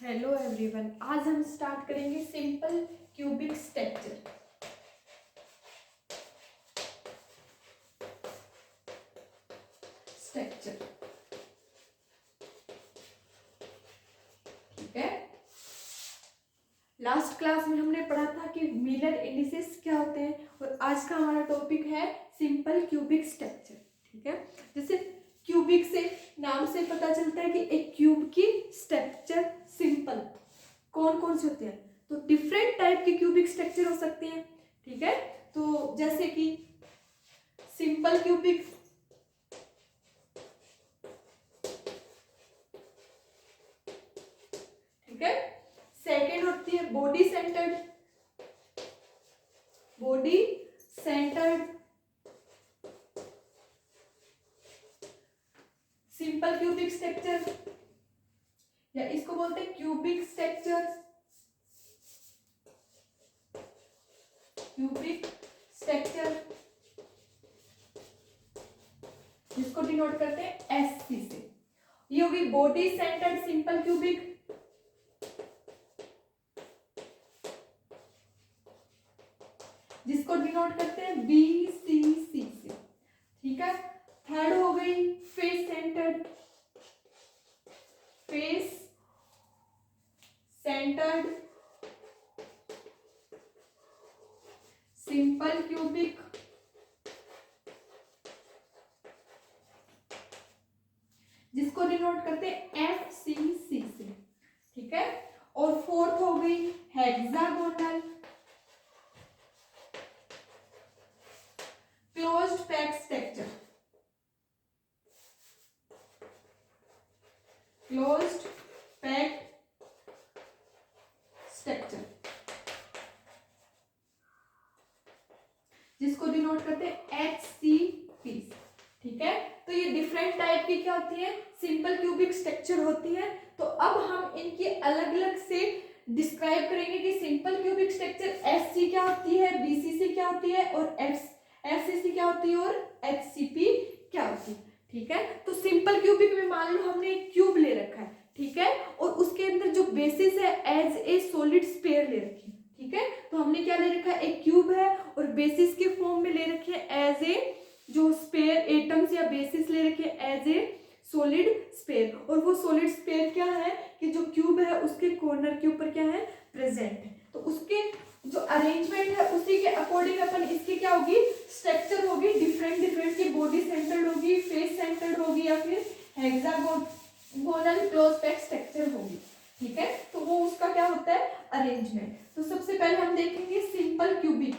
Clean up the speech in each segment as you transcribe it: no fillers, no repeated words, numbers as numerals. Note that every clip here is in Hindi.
हेलो एवरीवन, आज हम स्टार्ट करेंगे सिंपल क्यूबिक स्ट्रक्चर। ठीक है, लास्ट क्लास में हमने पढ़ा था कि मिलर इंडिसेस क्या होते हैं और आज का हमारा टॉपिक है सिंपल क्यूबिक स्ट्रक्चर। ठीक है, जैसे क्यूबिक से नाम से पता चलता है कि एक क्यूब की स्ट्रक्चर सिंपल कौन कौन से होते हैं, तो डिफरेंट टाइप के क्यूबिक स्ट्रक्चर हो सकते हैं। ठीक है, तो जैसे कि सिंपल क्यूबिक, ठीक है, सेकेंड होती है body centred simple cubic structure, या इसको बोलते हैं क्यूबिक स्ट्रक्चर, जिसको डिनोट करते हैं एससी से। ये होगी बॉडी सेंटर्ड सिंपल क्यूबिक, जिसको डिनोट करते हैं बीसीसी से। ठीक है, थर्ड हो गई फेस सेंटर्ड सिंपल क्यूबिक, जिसको डिनोट करते हैं एफसीसी से। ठीक है, और फोर्थ हो गई हेक्सागोनल क्लोज्ड पैक स्ट्रक्चर, जिसको डिनोट करते हैं HCP। ठीक है, तो ये डिफरेंट टाइप की क्या होती है, सिंपल क्यूबिक स्ट्रक्चर होती है। तो अब हम इनकी अलग अलग से डिस्क्राइब करेंगे कि सिंपल क्यूबिक स्ट्रक्चर SC क्या होती है, BCC क्या होती है, और FCC क्या होती है, और HCP क्या होती है। ठीक है, तो सिंपल क्यूबिक में मान लो हमने एक क्यूब ले रखा है, ठीक है, और उसके अंदर जो बेसिस है एज ए सॉलिड स्फीयर ले रखी है। ठीक है, तो हमने क्या ले रखा है, एक क्यूब है और बेसिस के फॉर्म में ले रखे हैं एज ए जो स्पेयर एटम्स या बेसिस ले रखे हैं एज ए सॉलिड स्पेयर, और वो सॉलिड स्पेयर क्या है कि जो क्यूब है उसके कॉर्नर के ऊपर क्या है, प्रेजेंट है। तो उसके जो अरेंजमेंट है उसी के अकॉर्डिंग अपन इसकी क्या होगी, स्ट्रक्चर होगी डिफरेंट की, बॉडी सेंटर्ड होगी, फेस सेंटर्ड होगी, या फिर हेक्सागोनल क्लोज पैक स्ट्रक्चर होगी। ठीक है, तो वो उसका क्या होता है, अरेंजमेंट। तो सबसे पहले हम देखेंगे सिंपल क्यूबिक।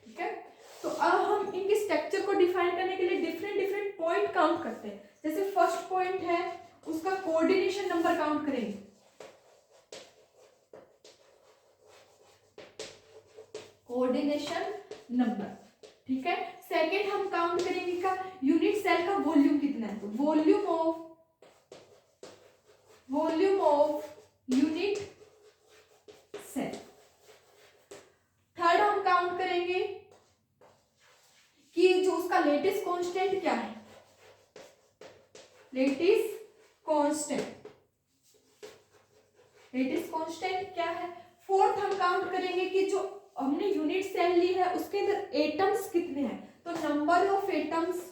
ठीक है, तो अब हम इनके स्ट्रक्चर को डिफाइन करने के लिए डिफरेंट पॉइंट काउंट करते हैं। जैसे फर्स्ट पॉइंट है उसका कोऑर्डिनेशन नंबर काउंट करेंगे। कोऑर्डिनेशन नंबर, ठीक है। सेकेंड हम काउंट करेंगे का यूनिट सेल का वॉल्यूम कितना है, तो volume of unit cell. Third हम काउंट करेंगे कि जो उसका लेटिस कांस्टेंट क्या है, लेटिस कांस्टेंट क्या है। फोर्थ हम काउंट करेंगे कि जो हमने यूनिट सेल ली है उसके अंदर एटम्स कितने हैं, तो number of atoms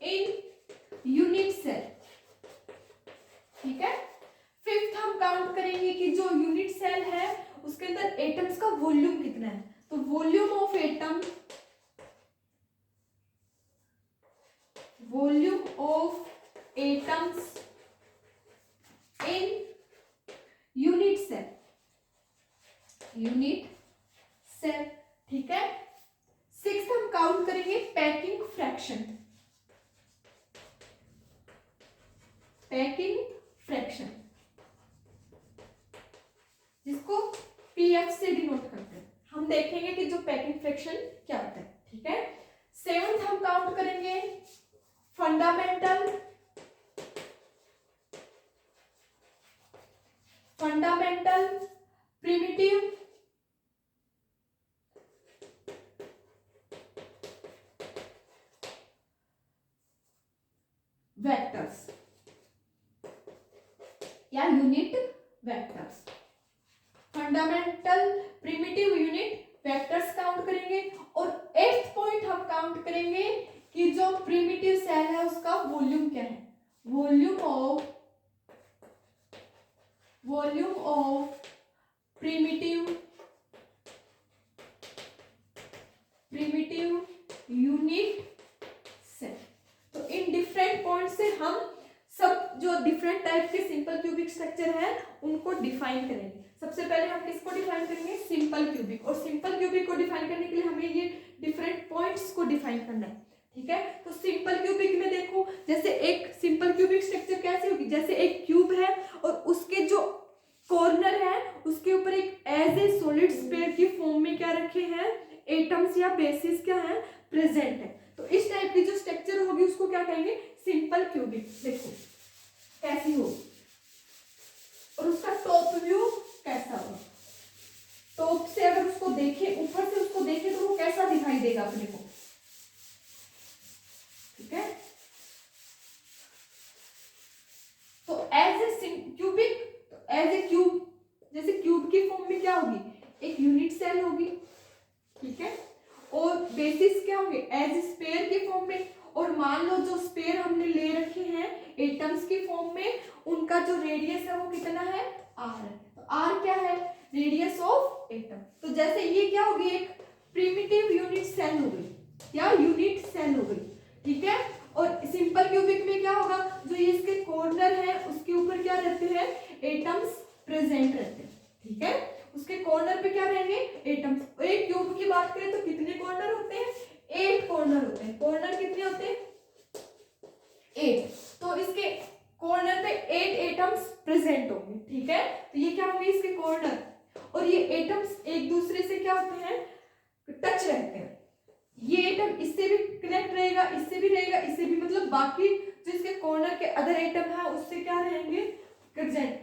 in unit cell. ठीक है, फिफ्थ हम काउंट करेंगे कि जो यूनिट सेल है उसके अंदर एटम्स का वॉल्यूम कितना है, तो volume of atoms in unit cell. ठीक है, सिक्स्थ हम काउंट करेंगे पैकिंग फ्रैक्शन, जिसको पीएफ से डिनोट करते हैं। हम देखेंगे कि जो पैकिंग फ्रैक्शन क्या होता है। ठीक है, सेवंथ हम काउंट करेंगे फंडामेंटल प्रिमिटिव वेक्टर्स या unit vectors. Fundamental primitive unit vectors count करेंगे और 8th पॉइंट हम काउंट करेंगे कि जो प्रिमिटिव सेल है उसका वॉल्यूम क्या है। Volume of primitive unit cell. तो इन डिफरेंट पॉइंट से हम सब जो डिफरेंट टाइप के सिंपल क्यूबिक स्ट्रक्चर है उनको डिफाइन करेंगे। सबसे पहले हम किसको डिफाइन करेंगे, सिंपल क्यूबिक। और सिंपल क्यूबिक को डिफाइन करने के लिए हमें ये डिफरेंट पॉइंट्स को डिफाइन करना है, ठीक है। तो सिंपल क्यूबिक में देखो, जैसे एक सिंपल क्यूबिक स्ट्रक्चर कैसी होगी, जैसे एक क्यूब है और उसके जो कॉर्नर है उसके ऊपर एक एज ए सॉलिड स्फीयर की फॉर्म में क्या रखे हैं, एटम्स या बेसिस क्या है, प्रेजेंट है। तो इस टाइप की जो स्ट्रक्चर होगी उसको क्या कहेंगे, सिंपल क्यूबिक। देखो कैसी होगी और उसका टॉप व्यू कैसा होगा। टॉप से अगर उसको देखें, ऊपर से उसको देखें तो वो कैसा दिखाई देगा अपने को, ठीक है। तो as a cubic, as a cube, जैसे क्यूब की फॉर्म में क्या होगी, एक यूनिट सेल होगी, ठीक है। और बेसिस क्या होंगे, एज स्फीयर की फॉर्म में। और मान लो जो स्फीयर हमने ले रखे हैं एटम्स की फॉर्म में, उनका जो रेडियस है वो कितना है, आर है। तो आर क्या है, रेडियस ऑफ एटम। तो जैसे ये क्या होगी, एक प्रिमिटिव यूनिट सेल हो गई या यूनिट सेल हो गई, ठीक है। और सिंपल क्यूबिक में क्या होगा, जो ये इसके कॉर्नर है उसके ऊपर क्या रहते हैं, एटम्स प्रेजेंट रहते हैं, ठीक है। उसके कॉर्नर पे क्या रहेंगे, एटम्स। एक क्यूब की बात करें तो कितने कॉर्नर होते हैं, 8 कॉर्नर होते हैं। कॉर्नर कितने होते हैं, 8। तो इसके कॉर्नर पे 8 एटम्स प्रेजेंट होंगे, ठीक है। तो ये क्या होंगे, इसके कॉर्नर। और ये एटम्स एक दूसरे से क्या होते हैं, टच रहते हैं। ये एटम इससे भी कनेक्ट रहेगा, इससे भी रहेगा, इससे भी, मतलब बाकी जो इसके कॉर्नर के अदर एटम है उससे क्या रहेंगे, प्रेजेंट,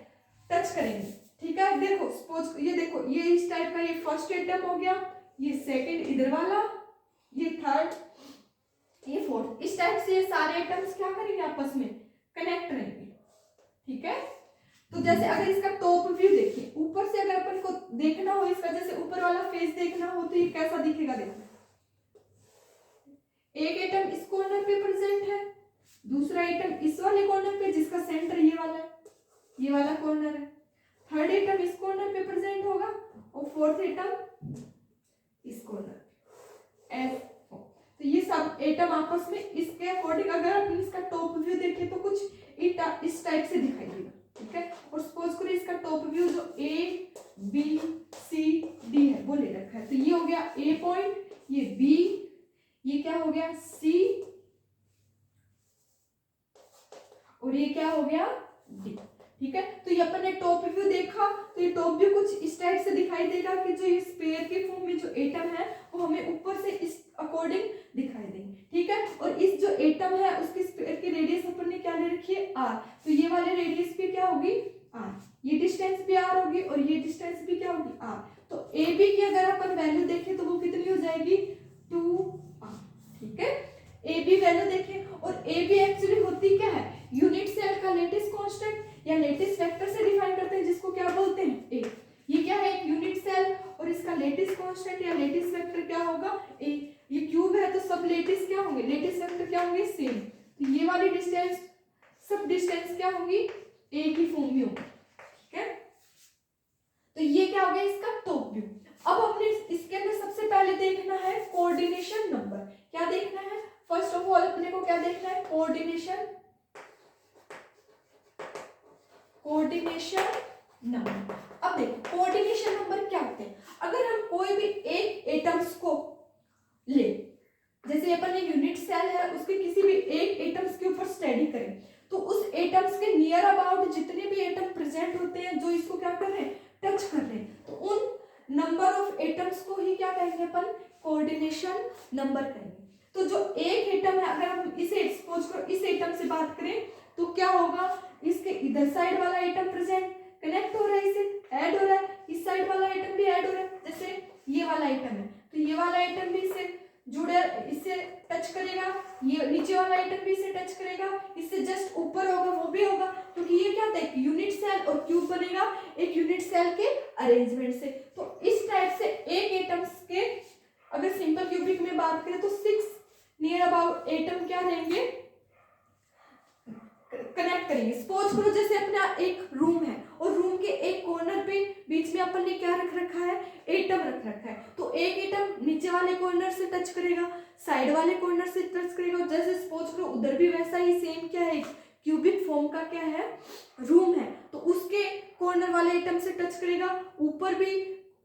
टच करेंगे, ठीक है। देखो सपोज ये देखो, ये इस टाइप का, ये फर्स्ट एटम हो गया, ये सेकंड इधर वाला, ये थर्ड, ये फोर्थ। इस टाइप से ये सारे एटम्स क्या करेंगे, आपस में कनेक्ट रहेंगे, ठीक है। तो जैसे अगर इसका टॉप व्यू देखिए, ऊपर से अगर अपन को देखना हो इसका, जैसे ऊपर वाला फेस देखना हो तो ये कैसा दिखेगा, देखो एक एटम इस कॉर्नर पे प्रेजेंट है, दूसरा एटम इस वाले कॉर्नर पे जिसका सेंटर ये वाला है, ये वाला कॉर्नर है, थर्ड एटम इस कॉर्नर पे प्रेजेंट होगा और फोर्थ एटम इस कॉर्नर एस। तो ये सब एटम आपस में इसके अकॉर्डिंग अगर अपन इसका टॉप व्यू देखें तो कुछ इस टाइप से दिखाई देगा, ठीक है। और सपोज करो इसका टॉप व्यू जो ए बी सी डी है वो ले रखा है, तो ये हो गया ए पॉइंट, ये बी, ये क्या हो गया सी, और ये क्या हो गया डी, ठीक है। तो ये अपन ने टॉप व्यू देखा तो ये टॉप व्यू कुछ इस टाइप से दिखाई देगा कि जो ये स्फीयर के फॉर्म में जो एटम है वो हमें ऊपर से इस अकॉर्डिंग दिखाई देंगे, ठीक है। और इस जो एटम है उसकी स्फीयर की रेडियस अपन ने क्या ले रखी है, आर। तो ये वाले रेडियस भी क्या होगी, आर। ये डिस्टेंस भी आर होगी और ये डिस्टेंस भी क्या होगी, आर। तो ए बी की अगर अपन वैल्यू देखें तो वो कितनी हो जाएगी, 2r, ठीक है। ए बी वैल्यू देखें, और ए बी एक्चुअली होती क्या है, यूनिट सेल का लेटिस कांस्टेंट या लेटिस वेक्टर से डिफाइन करते हैं, जिसको क्या बोलते हैं, ए। ये क्या है, एक यूनिट सेल और इसका लेटिस कांस्टेंट या लेटिस वेक्टर क्या होगा, ए। ये क्यूब है तो सब लेटिस क्या होंगे, लेटिस वेक्टर क्या होंगे, सेम। तो ये वाली डिस्टेंस, सब डिस्टेंस क्या होंगी, ए की फॉर्म में होगी, ठीक है। तो ये क्या हो गया इसका टॉप व्यू। अब अपने इसके अंदर सबसे पहले देखना है कोऑर्डिनेशन नंबर। क्या देखना है, फर्स्ट ऑफ ऑल अपने को क्या देखना है, कोऑर्डिनेशन नंबर। अब देखो कोऑर्डिनेशन नंबर क्या होते हैं, अगर हम कोई भी एक एटम्स को ले, जैसे अपन एक यूनिट सेल है उसके किसी भी एक एटम्स के ऊपर स्टडी करें, तो उस एटम्स के नियर अबाउट जितने भी एटम प्रेजेंट होते हैं जो इसको क्या कर रहे हैं, टच कर रहे हैं, तो उन नंबर ऑफ एटम्स को ही क्या कहेंगे अपन, कोऑर्डिनेशन नंबर कहेंगे। तो जो एक एटम है, अगर हम इसे सपोज करो इस एटम से बात करें तो क्या होगा, इसके इधर साइड वाला एटम प्रेजेंट कनेक्ट हो रहा है, इसे ऐड हो रहा है, इस साइड वाला एटम भी ऐड हो रहा है। जैसे ये वाला एटम है तो ये वाला एटम भी इससे जुड़े, इससे टच करेगा, ये नीचे वाला एटम भी इसे टच करेगा, इससे जस्ट होता है, एक यूनिट सेल और क्यूब बनेगा एक यूनिट सेल के अरेंजमेंट से। तो इस टाइप से एक एटम्स के अगर सिंपल क्यूबिक में बात करें तो 6 नियर अबाउट एटम क्या रहेंगे, कनेक्ट करेंगे। सपोज करो जैसे अपना एक रूम है और रूम के एक कॉर्नर पे बीच में अपन ने क्या रख रखा है, एटम रख रखा है। तो एक एटम नीचे वाले कॉर्नर से टच करेगा, साइड वाले कॉर्नर से टच करेगा। जैसे सपोज करो उधर भी वैसा ही सेम क्या है, क्यूबिक फॉर्म का क्या है, रूम है, तो उसके कॉर्नर वाले एटम से टच करेगा, ऊपर भी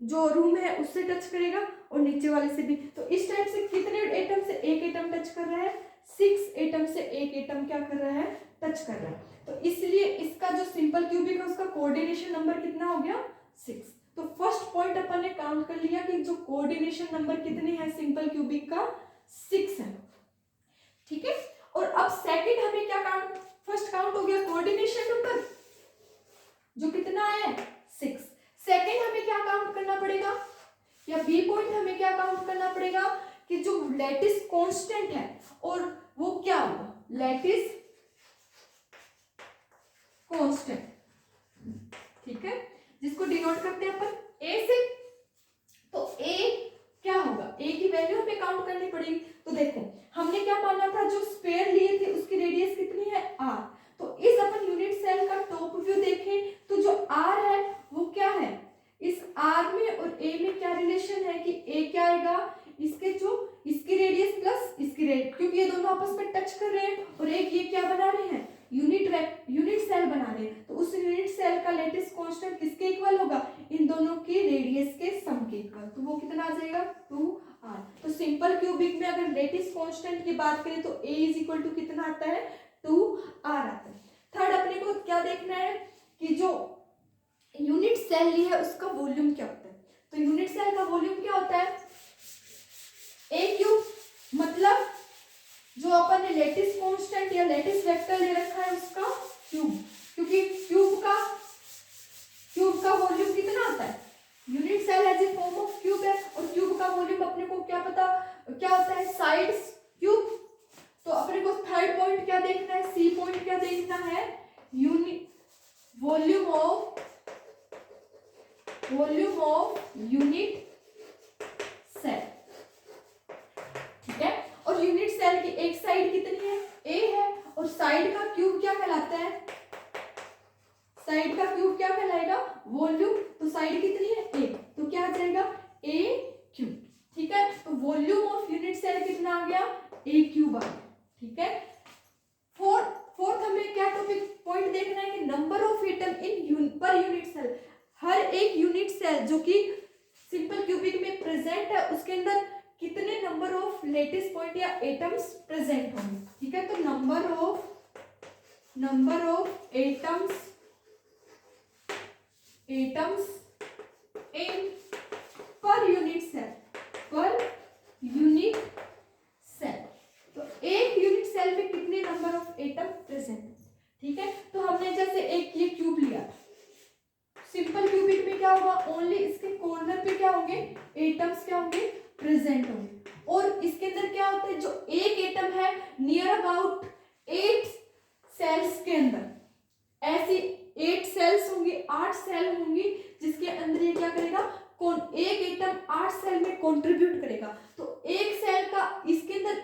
जो रूम है उससे टच करेगा और नीचे वाले से भी। तो इस टाइप से कितने एटम से एक एटम टच कर रहा है, 6 एटम से एक एटम क्या कर रहा है, टच कर रहा है। तो इसलिए इसका जो सिंपल क्यूबिक है उसका कोऑर्डिनेशन नंबर कितना हो गया, 6। तो फर्स्ट पॉइंट अपन ने काउंट कर लिया कि जो कोऑर्डिनेशन नंबर कितने हैं सिंपल क्यूबिक का, 6 है। ठीक है, और अब सेकंड हमें क्या काउंट, फर्स्ट काउंट हो गया कोऑर्डिनेशन नंबर जो कितना है, 6। सेकंड हमें क्या काउंट करना पड़ेगा, या बी पॉइंट हमें क्या काउंट करना पड़ेगा कि जो लैटिस कांस्टेंट है और वो क्या होगा, लैटिस कांस्टेंट। ठीक है, जिसको डिनोट करते हैं अपन ए से। तो ए क्या होगा, ए की वैल्यू हमें काउंट करनी पड़ेगी। तो देखो हमने क्या माना था, जो स्फीयर लिए थे उसकी रेडियस कितनी है, आर। तो इस अपन यूनिट सेल का टॉप व्यू देखें तो जो आर है वो क्या है, इस आर में और ए में क्या रिलेशन है कि ए क्या आएगा, इसके जो इसकी रेडियस प्लस इसकी रेडियस, क्योंकि ये दोनों आपस में टच कर रहे हैं और एक ये क्या बना रहे हैं, यूनिट सेल बना रहे हैं। तो उस यूनिट सेल का लेटिस कांस्टेंट किसके इक्वल होगा, इन दोनों की रेडियस के सम के इक्वल। तो वो कितना आ जाएगा, 2r। तो सिंपल क्यूबिक में अगर लेटिस कांस्टेंट की बात करें तो a इज इक्वल टू कितना आता है, 2r आता है। थर्ड अपने को क्या देखना है कि जो यूनिट सेल ली है उसका वॉल्यूम क्या होता है। तो यूनिट सेल का वॉल्यूम क्या होता है, a क्यूब, मतलब जो अपन ने लेटिस कांस्टेंट या लेटिस वेक्टर ले रखा है उसका क्यूब, क्योंकि क्यूब का वॉल्यूम कितना आता है, unit cell as a form of cube है और क्यूब का वॉल्यूम अपने को क्या पता क्या होता है, साइड्स क्यूब। तो अपने को थर्ड पॉइंट क्या देखना है, सी पॉइंट क्या देखना है, वॉल्यूम ऑफ यूनिट सेल। ठीक है, और यूनिट सेल की एक साइड कितनी है, ए है, और साइड का क्यूब क्या कहलाता है, साइड का क्यूब क्या कहलाएगा, वॉल्यूम। तो साइड कितनी है, ए, तो क्या आ जाएगा, ए क्यूब। ठीक है, तो वॉल्यूम ऑफ यूनिट सेल कितना आ गया, ए क्यूब आ गया। ठीक है, फोर्थ हमें क्या टॉपिक पॉइंट देखना है कि number of atom in per unit cell. हर एक यूनिट सेल जो कि सिंपल क्यूबिक में प्रेजेंट है उसके अंदर कितने नंबर ऑफ लेटिस पॉइंट या एटम्स प्रेजेंट होंगे। ठीक है, तो number of atoms in per unit cell, तो एक यूनिट सेल में कितने नंबर ऑफ एटम प्रेजेंट। ठीक है, तो हमने जैसे एक ये क्यूब लिया, सिंपल क्यूबिक में क्या होगा, ओनली इसके कॉर्नर पे क्या होंगे, एटम्स क्या होंगे, प्रेजेंट होंगे। और इसके अंदर क्या होता है, जो एक एटम है नियर अबाउट 8 सेल्स के अंदर ऐसी 8 सेल्स होंगी, 8 सेल होंगी जिसके अंदर ये क्या करेगा, एक एटम 8 सेल में कंट्रीब्यूट करेगा। तो एक सेल का इसके अंदर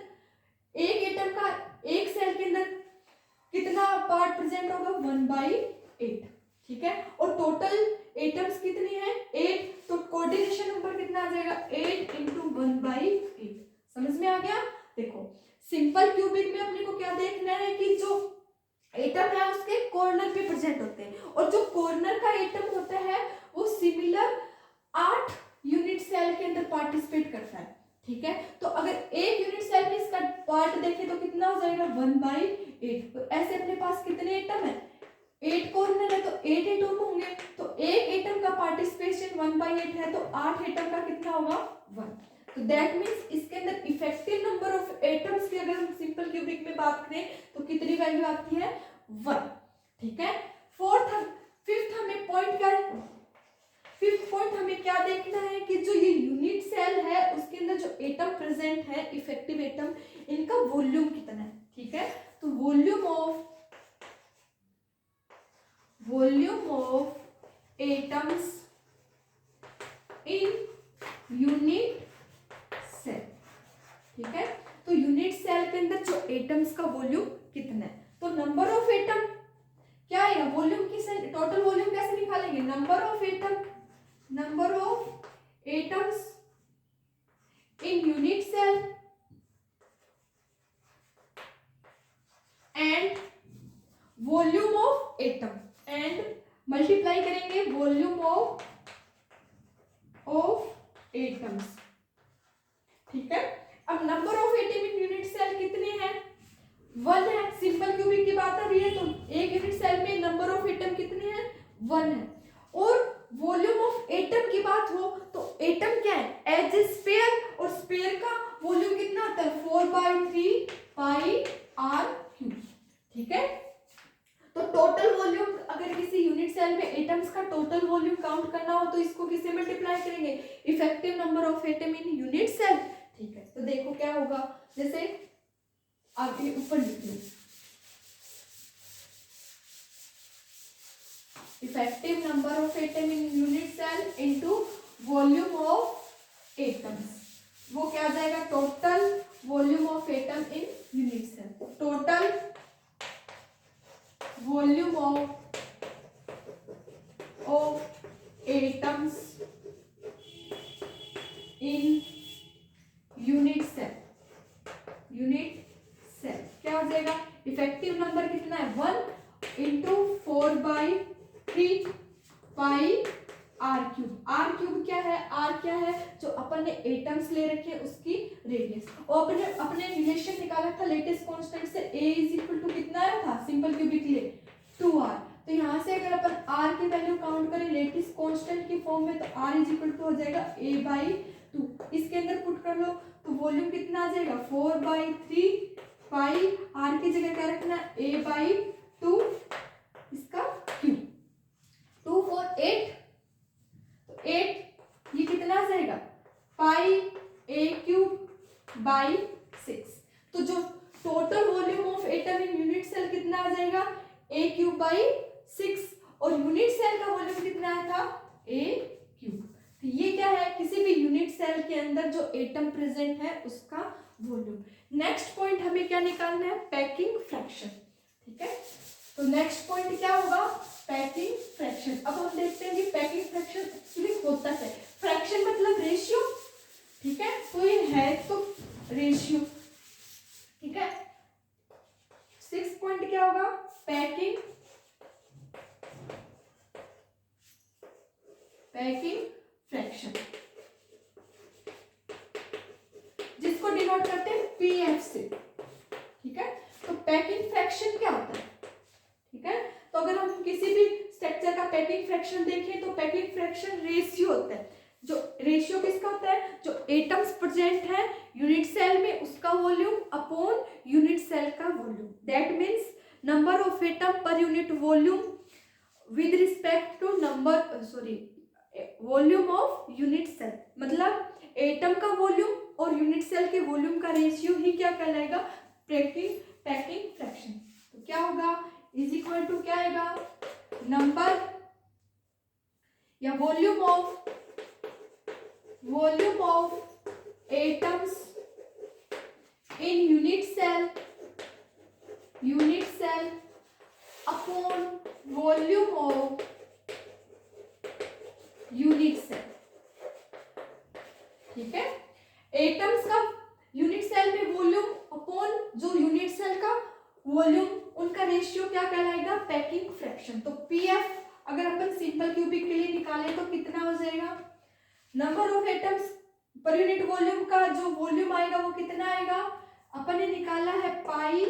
एक एटम का एक सेल के अंदर कितना पार्ट प्रेजेंट होगा, 1/8। ठीक है, और टोटल एटम्स कितनी है, 8। तो कोऑर्डिनेशन नंबर कितना आ जाएगा, 8 × 1/8। समझ में आ गया। देखो सिंपल क्यूबिक में अपने को क्या देखना है कि जो एटम है उसके कॉर्नर पे प्रेजेंट होते हैं, और जो कॉर्नर का एटम होता है वो सिमिलर 8 यूनिट सेल के अंदर पार्टिसिपेट करता है। ठीक है, तो अगर एक यूनिट सेल में इसका पार्ट देखें तो कितना हो जाएगा, 1/8। तो ऐसे अपने पास कितने एटम है, 8 कॉर्नर है तो 8 एटम होंगे। तो एक एटम का पार्टिसिपेशन 1/8 है, तो 8 एटम का कितना होगा, 1। तो दैट मीन्स इसके अंदर इफेक्टिव नंबर ऑफ एटम्स की अगर हम सिंपल क्यूबिक में बात करें तो कितनी वैल्यू आती है, 1। ठीक है, फिफ्थ हमें पॉइंट क्या, फिफ्थ पॉइंट हमें क्या देखना है कि जो ये यूनिट सेल है उसके अंदर जो एटम प्रेजेंट है, इफेक्टिव एटम, इनका वॉल्यूम कितना है। ठीक है, तो volume volume of atoms in unit cell. ठीक है, तो यूनिट सेल के अंदर जो एटम्स का वॉल्यूम कितना है, तो नंबर ऑफ एटम क्या आएगा, वॉल्यूम किसे, टोटल वॉल्यूम कैसे निकालेंगे, number of atom, number of atoms in unit cell and volume of atom, and multiply करेंगे वॉल्यूम ऑफ एटम्स। ठीक है, अब number of atom in unit cell कितने हैं, 1 है। सिंपल क्यूबिक की बात आ रही है तो एक यूनिट सेल में नंबर ऑफ एटम कितने हैं, 1 है। और वॉल्यूम ऑफ एटम की बात हो तो एटम क्या है, एज ए स्फीयर, और स्फीयर का वॉल्यूम कितना आता है, 4/3 पाई आर क्यूब। ठीक है, तो टोटल वॉल्यूम अगर किसी यूनिट सेल में एटम्स का टोटल वॉल्यूम काउंट करना हो तो इसको किससे मल्टीप्लाई करेंगे, effective number of atom in unit cell. ठीक है, तो देखो क्या होगा, जैसे आगे ऊपर लिख लो, effective number of atom in unit cell into volume of atoms, वो क्या आ जाएगा, total volume of atom in unit cell, total volume of atoms in unit cell, unit cell क्या हो जाएगा, इफेक्टिव नंबर कितना है, 1 into 4/3 pi r cube. R cube क्या है, आर क्या है, जो अपन ने एटम्स ले रखे हैं उसकी रेडियस, और अपने रिलेशन निकाला था लेटेस्ट कांस्टेंट से, a इज इक्वल टू कितना आया था सिंपल क्यूबिक लिए 2r। तो यहाँ से अगर अपन r की वैल्यू काउंट करें लेटेस्ट कांस्टेंट की फॉर्म में तो r इज इक्वल टू हो जाएगा a/2, इसके अंदर पुट कर लो तो वॉल्यूम कितना आ जाएगा 4/3 पाई, r की जगह क्या रखना a/2 इसका क्यूब, 2 4 8, तो 8 ये कितना आ जाएगा पाई a³/6। तो जो total volume of atom in unit cell कितना आ जाएगा a³/6, और यूनिट सेल का वॉल्यूम कितना आया था a³। तो ये क्या है, किसी भी यूनिट सेल के अंदर जो एटम प्रेजेंट है उसका वॉल्यूम। नेक्स्ट पॉइंट हमें क्या निकालना है, पैकिंग फ्रैक्शन। ठीक है, तो नेक्स्ट पॉइंट क्या होगा, पैकिंग फ्रैक्शन। अब हम देखते हैं कि पैकिंग फ्रैक्शन एक्चुअली होता है, फ्रैक्शन मतलब रेशियो। ठीक है, तो ये है तो रेशियो। ठीक है, 6 पॉइंट क्या होगा, पैकिंग फ्रैक्शन, जिसको डिनोट करते हैं पीएफ से। ठीक है, तो पैकिंग फ्रैक्शन क्या होता है। ठीक है, तो अगर हम किसी भी स्ट्रक्चर का पैकिंग फ्रैक्शन देखें तो पैकिंग फ्रैक्शन रेशियो होता है। जो रेशियो किसका होता है, जो एटम्स प्रेजेंट है यूनिट सेल में उसका वॉल्यूम अपॉन यूनिट सेल का volume, that means number of atom per unit volume with respect to volume of unit cell. मतलब एटम का वॉल्यूम और यूनिट सेल के वॉल्यूम का रेशियो ही क्या कहलाएगा, पैकिंग फ्रैक्शन। तो क्या होगा, इज इक्वल टू क्या आएगा, नंबर या volume of atoms in unit cell upon volume of unit cell. ठीक है, एटम्स का यूनिट सेल में वॉल्यूम अपॉन जो यूनिट सेल का वॉल्यूम, उनका रेशियो क्या कहलाएगा, पैकिंग फ्रैक्शन। तो पीएफ अगर अपन सिंपल क्यूबिक के लिए निकालें तो कितना हो जाएगा, नंबर ऑफ एटम्स पर यूनिट वॉल्यूम का जो वॉल्यूम आएगा वो कितना आएगा, अपन ने निकाला है पाई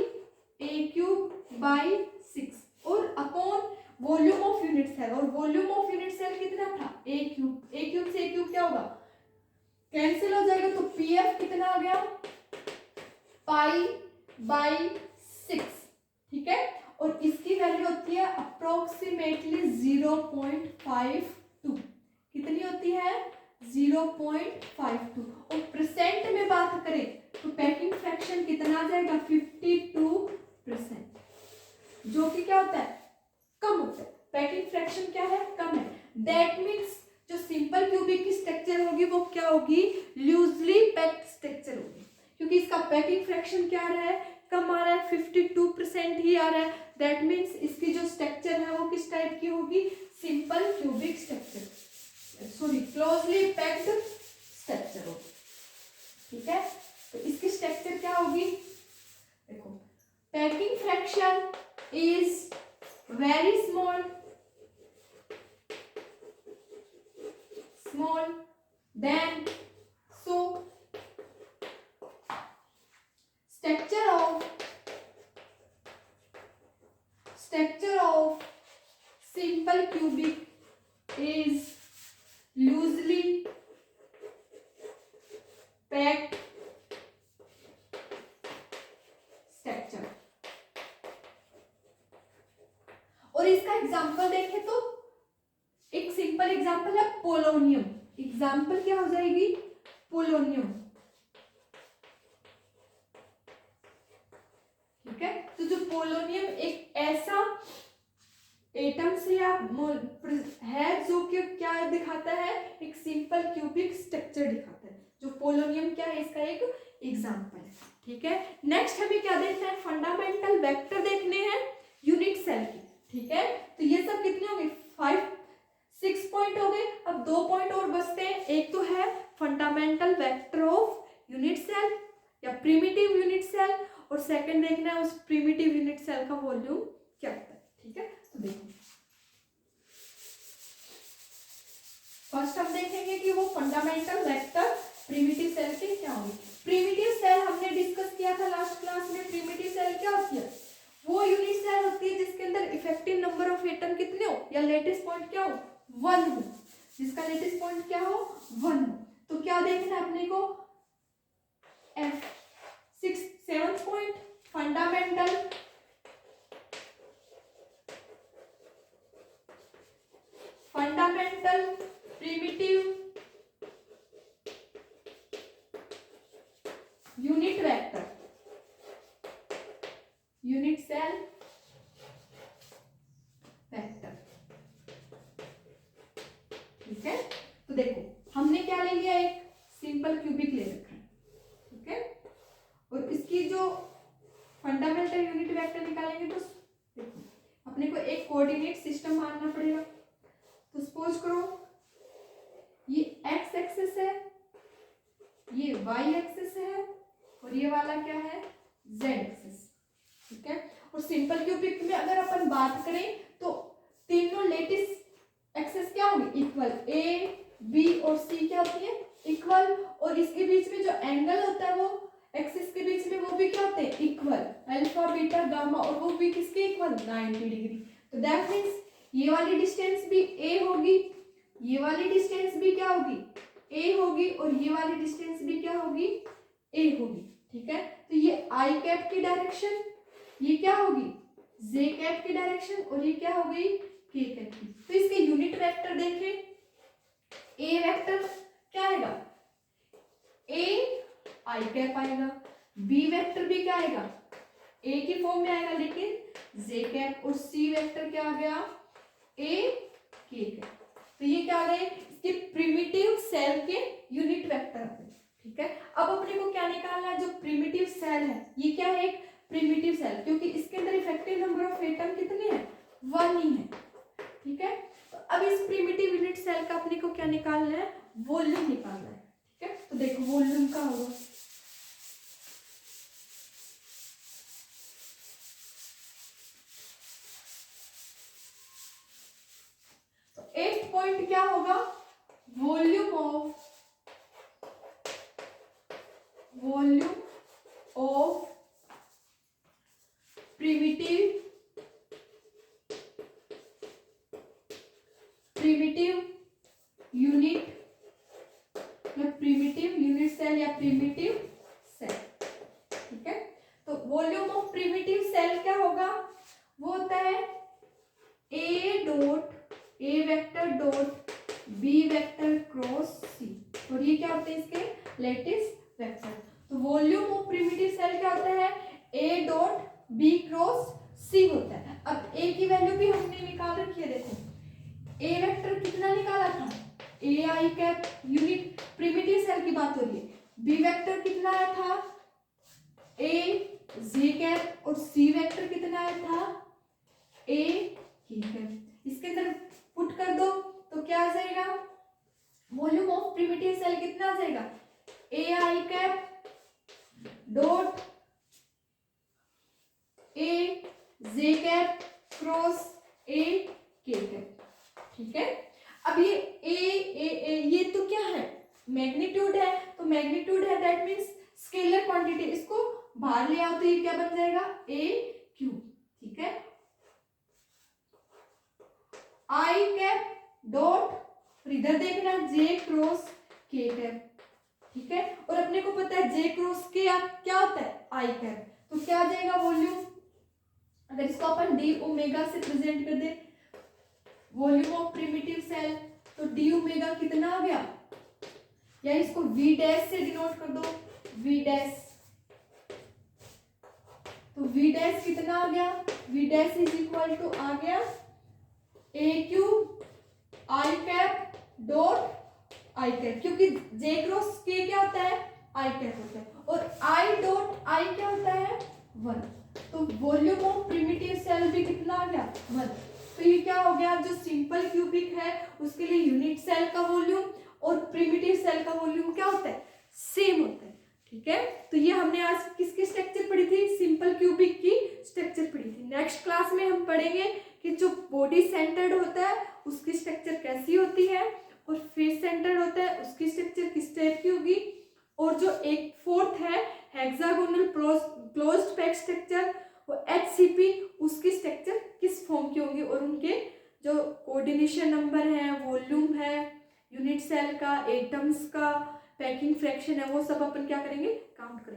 a³/6 और upon volume of unit cell, और वॉल्यूम ऑफ यूनिट सेल कितना था a³ से a³ क्या होगा, कैंसिल हो जाएगा, तो पीएफ कितना आ गया पाई/6। ठीक है, और इसकी वैल्यू होती है अप्रोक्सीमेटली 0.52, कितनी होती है 0.52, और परसेंट में बात करें तो पैकिंग फ्रैक्शन कितना आ जाएगा 52%, जो कि क्या होता है कम होता है। पैकिंग फ्रैक्शन क्या है, कम है। दैट मीन्स जो सिंपल क्यूबिक की स्ट्रक्चर होगी वो क्या होगी, लूजली पैक्ड स्ट्रक्चर होगी, क्योंकि इसका पैकिंग फ्रैक्शन क्या आ रहा है, कम आ रहा है, 52% ही आ रहा है। दैट मीन्स इसकी जो स्ट्रक्चर है वो किस टाइप की होगी, simple cubic structure, sorry closely packed structure होगी। ठीक है, तो इसकी स्ट्रक्चर क्या होगी, देखो packing fraction is very small then so structure of simple cubic is loosely packed structure। और इसका एग्जांपल देखें तो एक सिंपल एग्जांपल है पोलोनियम। एग्जाम्पल क्या हो जाएगी, पोलोनियम। ठीक है, तो जो पोलोनियम एक ऐसा एटम से या है जो कि क्या दिखाता है, एक सिंपल क्यूबिक स्ट्रक्चर दिखाता है। जो पोलोनियम क्या है, इसका एक एग्जाम्पल है। ठीक है, नेक्स्ट हमें क्या देखना है, फंडामेंटल वेक्टर देखने हैं यूनिट सेल की। ठीक है, तो ये सब कितने हो गए, 6 पॉइंट हो गए। अब 2 पॉइंट और बचते हैं, एक तो है fundamental vector of unit cell या प्रिमिटिव यूनिट सेल, और सेकंड देखना है उस प्रिमिटिव यूनिट सेल का वॉल्यूम क्या होता है। ठीक है, तो देखो फर्स्ट हम देखेंगे कि वो फंडामेंटल वेक्टर प्रिमिटिव सेल के क्या होंगे। प्रिमिटिव सेल हमने डिस्कस किया था लास्ट क्लास में। प्रिमिटिव सेल क्या होती है, वो यूनिट सेल होती है जिसके अंदर इफेक्टिव नंबर ऑफ एटम कितने हो या लेटेस्ट पॉइंट क्या हो, 1 हो, जिसका लेटेस्ट पॉइंट क्या हो, 1 हो। तो क्या देखना है अपने को, F 7th point fundamental primitive unit vector unit cell vector. ठीक है, तो देखो हमने क्या ले लिया, एक सिंपल क्यूबिक ले रखा है। ठीक है, और इसकी जो फंडामेंटल यूनिट वेक्टर निकालेंगे तो देखो अपने को एक कोऑर्डिनेट सिस्टम मानना पड़ेगा। तो सपोज करो ये एक्स एक्सिस है, ये वाई एक्सिस है, और ये वाला क्या है, जेड एक्सिस। ठीक है, और सिंपल क्यूबिक में अगर अपन बात करें तो तीनों लेटेस्ट एक्सिस क्या होंगे, इक्वल। ए बी और सी क्या होती है, इक्वल, और इसके बीच में जो एंगल होता है वो एक्सिस के बीच में वो भी क्या होते हैं, इक्वल, अल्फा बीटा गामा, और वो भी किसके इक्वल, 90 डिग्री। तो दैट मीन्स ये वाली डिस्टेंस भी ए होगी, ये वाली डिस्टेंस भी क्या होगी, ए होगी, और ये वाली डिस्टेंस भी क्या होगी, ए होगी। ठीक है, तो ये आई कैप की डायरेक्शन, ये क्या होगी, जे कैप की डायरेक्शन, और ये क्या हो गई, के कैप की। तो इसके यूनिट वेक्टर देखें, ए वेक्टर क्या आएगा, ए आई कैप आएगा, बी वेक्टर भी क्या आएगा, ए की फॉर्म में आएगा लेकिन जे कैप, और सी वेक्टर क्या आ गया, ए के कैप। तो ये क्या आ गए, इसके प्रिमिटिव सेल के यूनिट वेक्टर आ गए। ठीक है, अब अपने को क्या निकालना है, जो प्रिमिटिव सेल है ये क्या है, एक प्रिमिटिव सेल, क्योंकि इसके अंदर इफेक्टिव नंबर ऑफ एटम कितने हैं, 1 ही है। ठीक है, तो अब इस प्रिमिटिव यूनिट सेल का अपने को क्या निकालना है, वॉल्यूम निकालना है। ठीक है, तो देखो वॉल्यूम का होगा, तो 8 पॉइंट क्या होगा, volume of primitive unit cell या प्रिमिटिव सेल। ठीक है, तो वॉल्यूम ऑफ प्रिमिटिव सेल क्या होगा, वो होता है a vector dot b vector cross c, और ये क्या होते हैं इसके लेटिस वेक्टर। तो वॉल्यूम ऑफ प्रिमिटिव सेल क्या होता है, a dot b cross c होता है। अब ए की वैल्यू भी हमने निकाल रखी है, देखो ए वेक्टर कितना निकाला था, ए i cap, unit primitive cell की बात हो रही है। बी वेक्टर कितना आया था, ए जे कैप, और सी वेक्टर कितना आया था, ए के कैप। इसके अंदर पुट कर दो तो क्या आ जाएगा, वॉल्यूम ऑफ प्रिमिटिव सेल कितना आ जाएगा, a i cap dot a j cap cross a k cap. ठीक है, अब ये ए ये तो क्या है, मैग्नीट्यूड है, तो मैग्नीट्यूड है दैट मीन्स स्केलर क्वांटिटी, इसको बाहर ले आओ तो ये क्या बन जाएगा, ए क्यूब। ठीक है, आई कैप डॉट इधर देखना जे क्रॉस के कैप। ठीक है, और अपने को पता है जे क्रॉस के क्या होता है, आई कैप, तो क्या आ जाएगा वॉल्यूम, अगर इसको अपन डी ओमेगा से प्रेजेंट कर दे, वॉल्यूम ऑफ प्रिमिटिव सेल, तो डी ओमेगा कितना आ गया, या इसको वी डैश से डिनोट कर दो, वी डैश, तो वी डैश कितना आ गया, V dash is equal to आ गया A cube I cap dot I cap, क्योंकि जे क्रॉस के क्या होता है, आई कैप होता है, और आई डॉट आई क्या होता है, 1, तो वॉल्यूम ऑफ प्रिमिटिव सेल भी कितना आ गया, 1। तो ये क्या हो गया, जो सिंपल क्यूबिक है उसके लिए यूनिट सेल का वॉल्यूम और प्रिमिटिव सेल का वॉल्यूम क्या होता है, सेम होता है। ठीक है, तो ये हमने आज किसकी स्ट्रक्चर पढ़ी थी, सिंपल क्यूबिक की स्ट्रक्चर पढ़ी थी। नेक्स्ट क्लास में हम पढ़ेंगे कि जो बॉडी सेंटर्ड होता है उसकी स्ट्रक्चर कैसी होती है, और फेस सेंटर्ड होता है उसकी स्ट्रक्चर किस टाइप की होगी, और जो एक फोर्थ है हेक्सागोनल क्लोज्ड पैक स्ट्रक्चर, वो HCP, उसकी स्ट्रक्चर किस फॉर्म की होगी, और उनके जो कोऑर्डिनेशन नंबर है, वॉल्यूम है यूनिट सेल का, एटम्स का, पैकिंग फ्रैक्शन है, वो सब अपन क्या करेंगे, काउंट करेंगे।